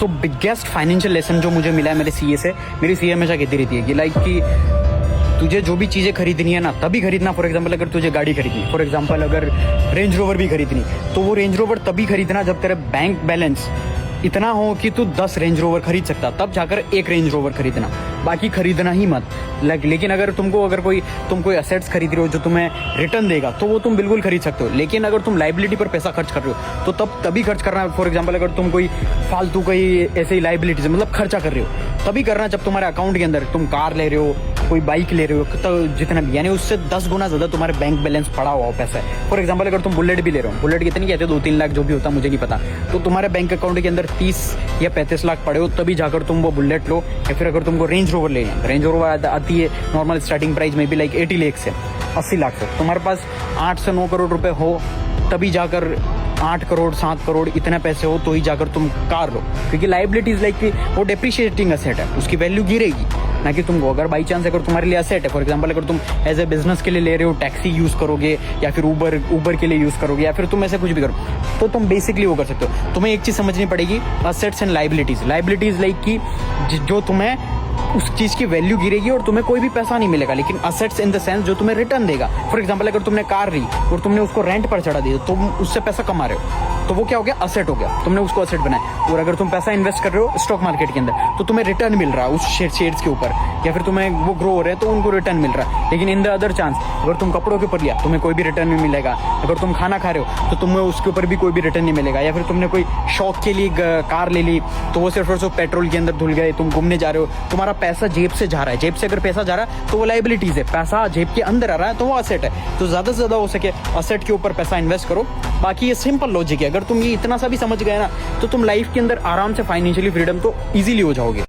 सो biggest financial lesson जो मुझे मिला है मेरे सीए से, मेरी सीए हमेशा कहती रहती है कि लाइक कि तुझे जो भी चीज़ें खरीदनी है ना तभी खरीदना। फॉर एग्जांपल अगर तुझे गाड़ी खरीदनी, फॉर एग्जांपल अगर रेंज रोवर भी खरीदनी, तो वो रेंज रोवर तभी खरीदना जब तेरे बैंक बैलेंस इतना हो कि तू 10 रेंज रोवर खरीद सकता, तब जाकर एक रेंज रोवर खरीदना, बाकी खरीदना ही मत। लेकिन अगर तुम कोई असेट्स खरीद रहे हो जो तुम्हें रिटर्न देगा तो वो तुम बिल्कुल खरीद सकते हो। लेकिन अगर तुम लाइबिलिटी पर पैसा खर्च कर रहे हो तो तभी खर्च करना। फॉर एग्जांपल अगर तुम कोई फालतू कोई ऐसे ही लाइबिलिटीज मतलब खर्चा कर रहे हो तभी करना जब तुम्हारे अकाउंट के अंदर तुम कार ले रहे हो, कोई बाइक ले रहे हो, तो जितना भी यानी उससे 10 गुना ज्यादा तुम्हारे बैंक बैलेंस पड़ा हुआ पैसा है। फॉर एग्जांपल अगर तुम बुलेट भी ले रहे हो, बुलेट कितनी कहते हो 2-3 लाख जो भी होता मुझे नहीं पता, तो तुम्हारे बैंक अकाउंट के अंदर 30 या 35 लाख पड़े हो तभी जाकर तुम वो बुलेट लो। या फिर अगर तुमको रेंज रोवर लेना है, रेंज रोवर आती है नॉर्मल स्टार्टिंग प्राइस में भी लाइक 80 लाख से 80 लाख से, तुम्हारे पास 8 से 9 करोड़ रुपए हो तभी जाकर 8 करोड़ 7 करोड़ इतने पैसे हो तो ही जाकर तुम कार लो। क्योंकि लाइबिलिटीज लाइक वो डेप्रिशिएटिंग असेट है, उसकी वैल्यू गिरेगी ना कि तुमको। अगर बाई चांस अगर तुम्हारे लिए असेट है, फॉर एग्जांपल अगर तुम एज ए बिजनेस के लिए ले रहे हो, टैक्सी यूज करोगे या फिर उबर के लिए यूज करोगे या फिर तुम ऐसे कुछ भी करो, तो तुम बेसिकली वो कर सकते हो। तुम्हें एक चीज समझनी पड़ेगी, असेट्स एंड लाइबिलिटीज लाइक कि जो तुम्हें उस चीज की वैल्यू गिरेगी और तुम्हें कोई भी पैसा नहीं मिलेगा। लेकिन असेट्स इन द सेंस जो तुम्हें रिटर्न देगा। फॉर एग्जांपल अगर तुमने कार ली और तुमने उसको रेंट पर चढ़ा दिया, तुम उससे पैसा कमा रहे हो, तो वो क्या हो गया, असेट हो गया, तुमने उसको असेट बनाया। और अगर तुम पैसा इन्वेस्ट कर रहे हो स्टॉक मार्केट के अंदर तो तुम्हें रिटर्न मिल रहा है उस शेयर्स के ऊपर, या फिर तुम्हें वो ग्रो हो रहे हैं तो उनको रिटर्न मिल रहा है। लेकिन इन द अदर चांस अगर तुम कपड़ों के ऊपर लिया तुम्हें कोई भी रिटर्न नहीं मिलेगा। अगर तुम खाना खा रहे हो तो तुम्हें उसके ऊपर भी कोई भी रिटर्न नहीं मिलेगा। या फिर तुमने कोई शौक के लिए कार ले ली तो वो सिर्फ और सिर्फ पेट्रोल के अंदर धुल गए, तुम घूमने जा रहे हो, तुम्हारा पैसा जेब से जा रहा है। जेब से अगर पैसा जा रहा है तो वो लाइबिलिटीज है, पैसा जेब के अंदर आ रहा है तो वो असेट है। तो ज्यादा से ज्यादा हो सके असेट के ऊपर पैसा इन्वेस्ट करो। बाकी ये सिंपल लॉजिक है, अगर तुम ये इतना सा भी समझ गए ना तो तुम लाइफ के अंदर आराम से फाइनेंशियली फ्रीडम तो इजीली हो जाओगे।